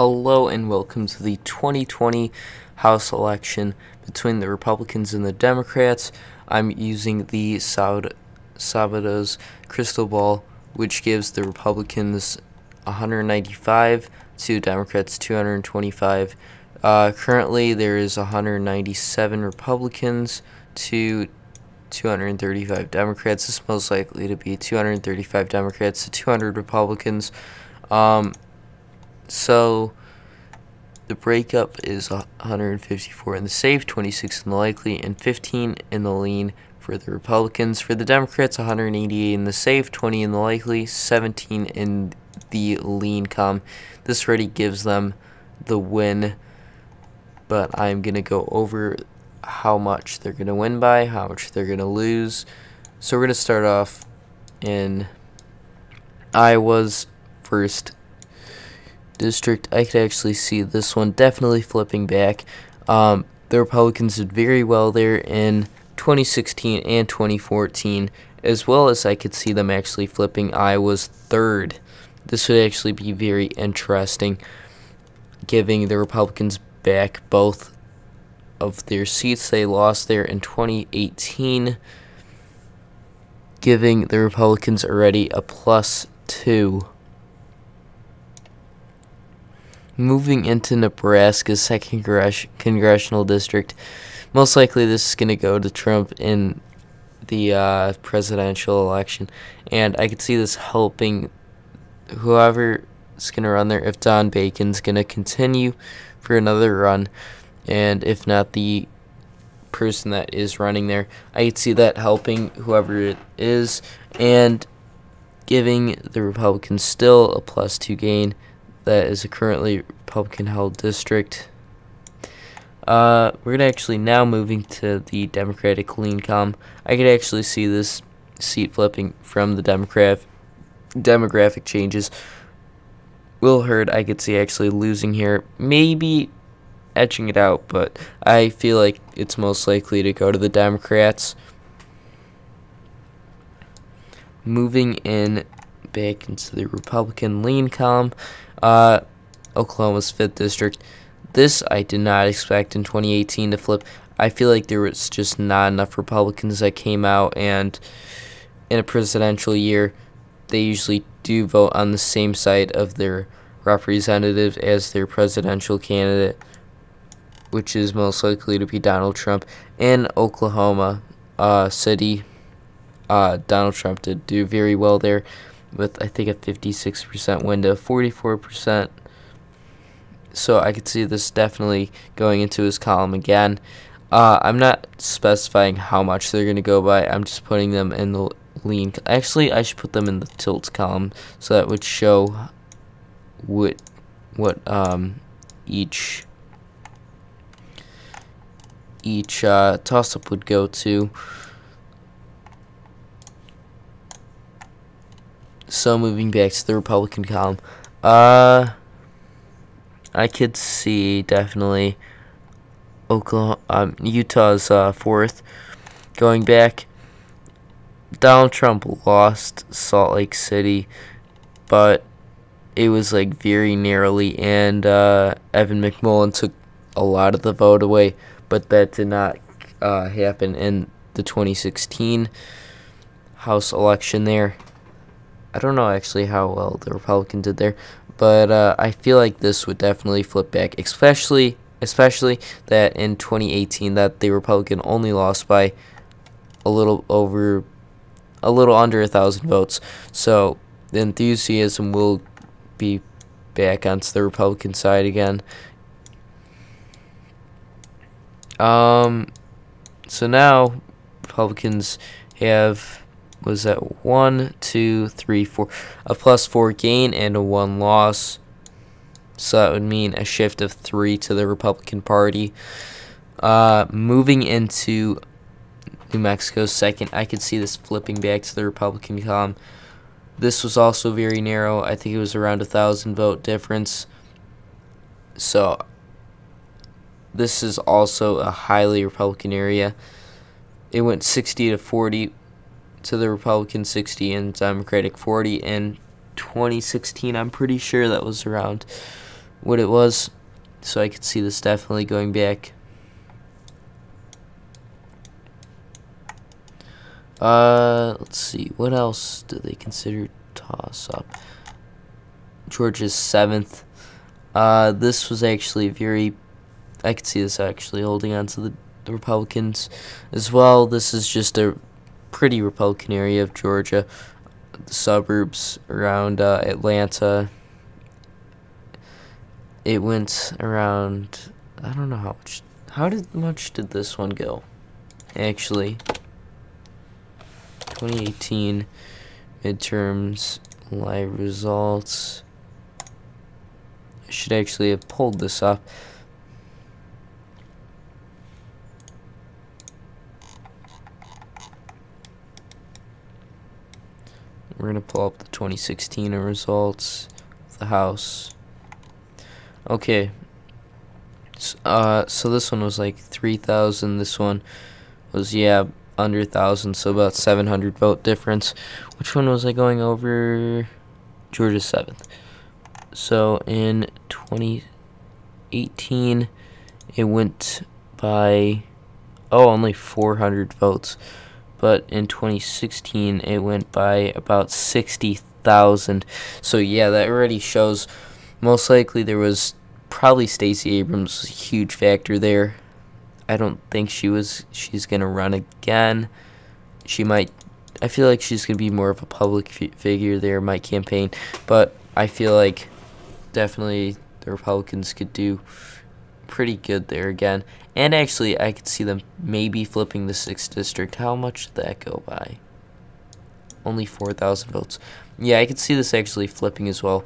Hello and welcome to the 2020 House election between the Republicans and the Democrats. I'm using the Sabados crystal ball, which gives the Republicans 195 to Democrats 225. Currently, there is 197 Republicans to 235 Democrats. It's most likely to be 235 Democrats to 200 Republicans. So the breakup is 154 in the safe, 26 in the likely, and 15 in the lean for the Republicans. For the Democrats, 188 in the safe, 20 in the likely, 17 in the lean com. This already gives them the win, but I'm going to go over how much they're going to win by, how much they're going to lose. So we're going to start off in Iowa's first district. I could actually see this one definitely flipping back. The Republicans did very well there in 2016 and 2014, as well as I could see them actually flipping Iowa's third. This would actually be very interesting, giving the Republicans back both of their seats they lost there in 2018, giving the Republicans already a +2. Moving into Nebraska's second congressional district, most likely this is going to go to Trump in the presidential election, and I could see this helping whoever is going to run there. If Don Bacon's going to continue for another run, and if not the person that is running there, I could see that helping whoever it is and giving the Republicans still a +2 gain. That is a currently Republican-held district. We're going to actually now moving to the Democratic lean com. I could actually see this seat flipping from the demographic changes. Will Hurd, I could see actually losing here, maybe edging it out, but I feel like it's most likely to go to the Democrats. Moving in back into the Republican lean com, Oklahoma's 5th district. This I did not expect in 2018 to flip. I feel like there was just not enough Republicans that came out, and in a presidential year, they usually do vote on the same side of their representative as their presidential candidate, which is most likely to be Donald Trump. In Oklahoma City, Donald Trump did do very well there, with I think a 56% win to 44%. So I could see this definitely going into his column again. I'm not specifying how much they're going to go by. I'm just putting them in the lean. Actually, I should put them in the tilt column, so that would show what each toss-up would go to. So moving back to the Republican column, I could see definitely Utah's 4th going back. Donald Trump lost Salt Lake City, but it was like very narrowly, and Evan McMullin took a lot of the vote away, but that did not happen in the 2016 House election there. I don't know actually how well the Republican did there, but I feel like this would definitely flip back, especially that in 2018 that the Republican only lost by a little under 1,000 votes. So the enthusiasm will be back onto the Republican side again. So now Republicans have, was that 1, 2, 3, 4, a +4 gain and a 1 loss. So that would mean a shift of 3 to the Republican Party. Moving into New Mexico's 2nd, I could see this flipping back to the Republican column. This was also very narrow. I think it was around 1,000 vote difference. So this is also a highly Republican area. It went 60 to 40 to the Republican, 60 and Democratic 40 in 2016. I'm pretty sure that was around what it was. So I could see this definitely going back. Let's see, what else do they consider toss-up? Georgia's 7th. This was actually I could see this actually holding on to the Republicans as well. This is just a pretty Republican area of Georgia, the suburbs around Atlanta. It went around, I don't know how much did this one go? Actually, 2018 midterms live results. I should actually have pulled this up. We're going to pull up the 2016 results of the House. Okay. So this one was like 3,000. This one was, yeah, under 1,000, so about 700 vote difference. Which one was I going over? Georgia 7th. So in 2018, it went by, only 400 votes. But in 2016, it went by about 60,000. So yeah, that already shows most likely there was probably Stacey Abrams was a huge factor there. I don't think she's going to run again. She might, I feel like she's going to be more of a public figure there, might campaign. But I feel like definitely the Republicans could do pretty good there again. And actually, I could see them maybe flipping the 6th district. How much did that go by? Only 4,000 votes. Yeah, I could see this actually flipping as well,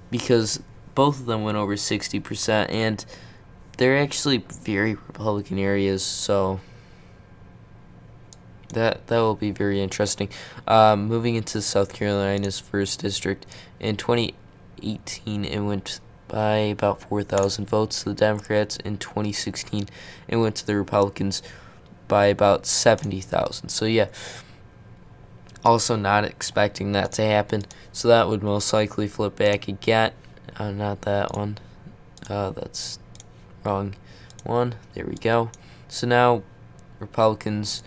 because both of them went over 60%, and they're actually very Republican areas, so that will be very interesting. Moving into South Carolina's 1st district, in 2018, it went by about 4,000 votes to the Democrats. In 2016, it went to the Republicans by about 70,000. So yeah, also not expecting that to happen. So that would most likely flip back again. Not that one. That's wrong one. There we go. So now Republicans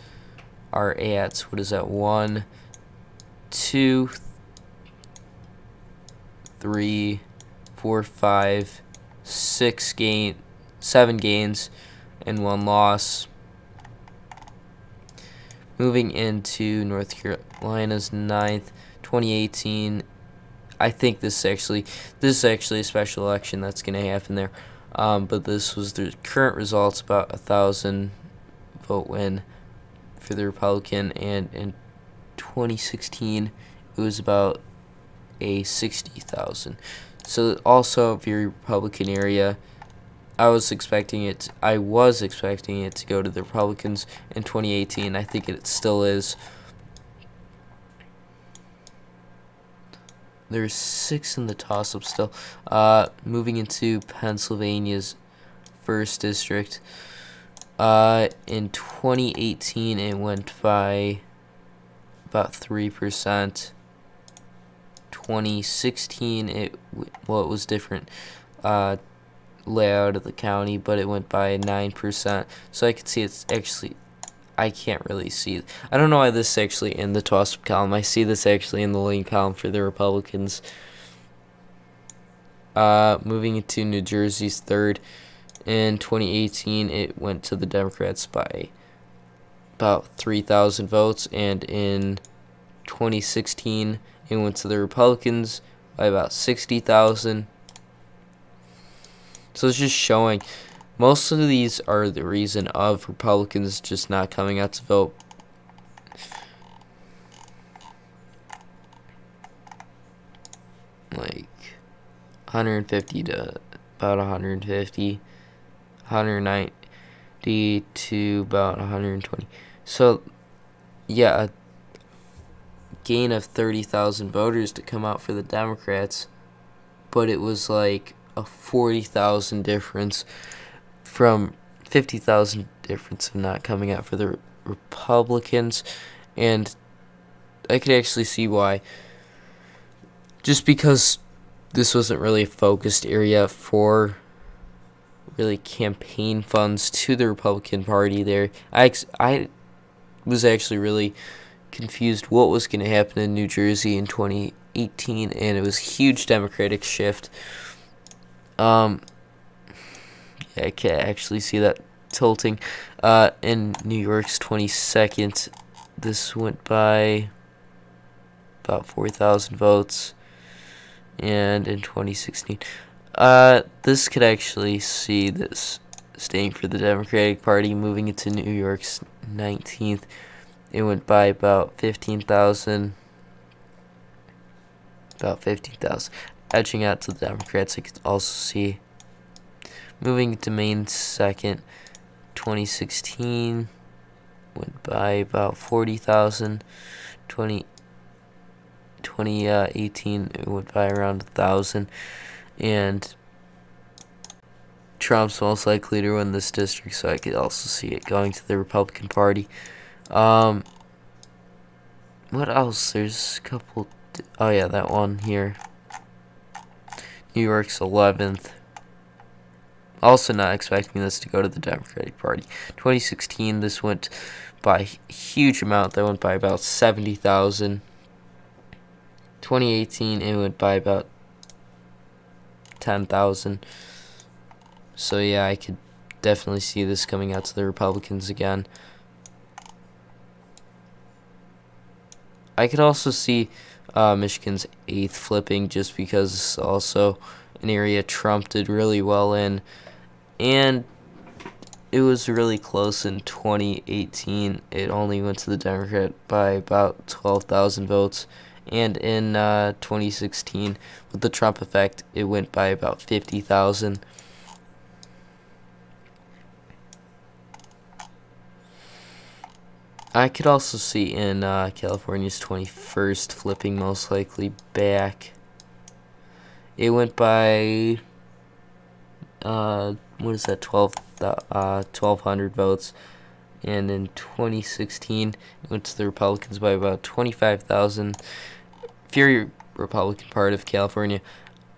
are at, what is that? 1, 2, 3, 4, 5, 7 gains, and 1 loss. Moving into North Carolina's 9th, 2018. I think this is actually a special election that's going to happen there. But this was the current results, about 1,000 vote win for the Republican, and in 2016 it was about a 60,000. So also a very Republican area. I was expecting it to go to the Republicans in 2018. I think it still is. There's 6 in the toss-up still. Moving into Pennsylvania's 1st district. In 2018, it went by about 3%. 2016, it was different layout of the county, but it went by 9%. So I could see it's actually, I can't really see. I don't know why this is actually in the toss-up column. I see this actually in the lean column for the Republicans. Moving into New Jersey's 3rd. In 2018, it went to the Democrats by about 3,000 votes, and in 2016, it went to the Republicans by about 60,000. So it's just showing most of these are the reason of Republicans just not coming out to vote. Like 150 to about 150, 190 to about 120. So yeah, a gain of 30,000 voters to come out for the Democrats, but it was like a 40,000 difference from 50,000 difference of not coming out for the Republicans. And I could actually see why. Just because this wasn't really a focused area for really campaign funds to the Republican Party there. I was actually really confused what was going to happen in New Jersey in 2018, and it was a huge Democratic shift. Yeah, I can actually see that tilting. In New York's 22nd, this went by about 4,000 votes, and in 2016, this could actually see this staying for the Democratic Party, moving into New York's 19th. It went by about 15,000. Edging out to the Democrats. I could also see moving to Maine's 2nd, 2016 went by about 40,000. 2018 it went by around 1,000, and Trump's most likely to win this district, so I could also see it going to the Republican Party. What else? There's a couple. Oh yeah, that one here. New York's 11th. Also not expecting this to go to the Democratic Party. 2016, this went by a huge amount. That went by about 70,000. 2018, it went by about 10,000. So yeah, I could definitely see this coming out to the Republicans again. I could also see Michigan's 8th flipping, just because it's also an area Trump did really well in, and it was really close in 2018. It only went to the Democrat by about 12,000 votes, and in 2016, with the Trump effect, it went by about 50,000. I could also see in California's 21st flipping most likely back. It went by, what is that, 1,200 votes. And in 2016, it went to the Republicans by about 25,000. Very Republican part of California.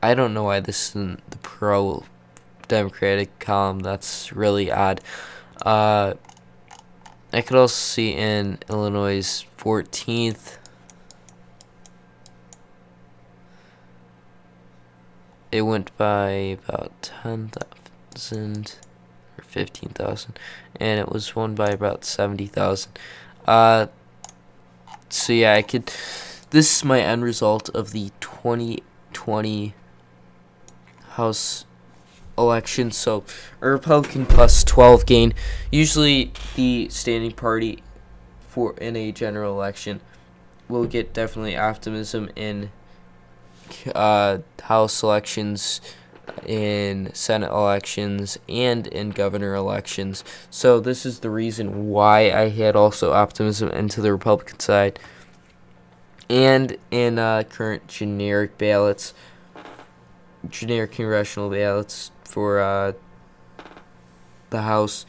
I don't know why this is in the pro-Democratic column. That's really odd. I could also see in Illinois' 14th. It went by about 10,000 or 15,000, and it was won by about 70,000. So yeah, I could. This is my end result of the 2020 House election. So a Republican plus 12 gain. Usually the standing party in a general election will get definitely optimism in House elections, in Senate elections, and in governor elections. So this is the reason why I had also optimism into the Republican side. And in current generic congressional ballots for the House,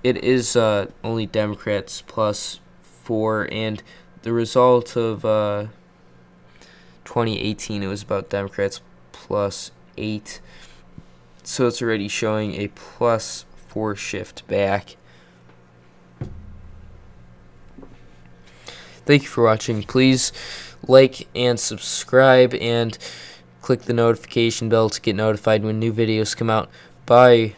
it is only Democrats plus 4, and the result of 2018, it was about Democrats plus 8, so it's already showing a plus 4 shift back. Thank you for watching. Please like and subscribe, and click the notification bell to get notified when new videos come out. Bye.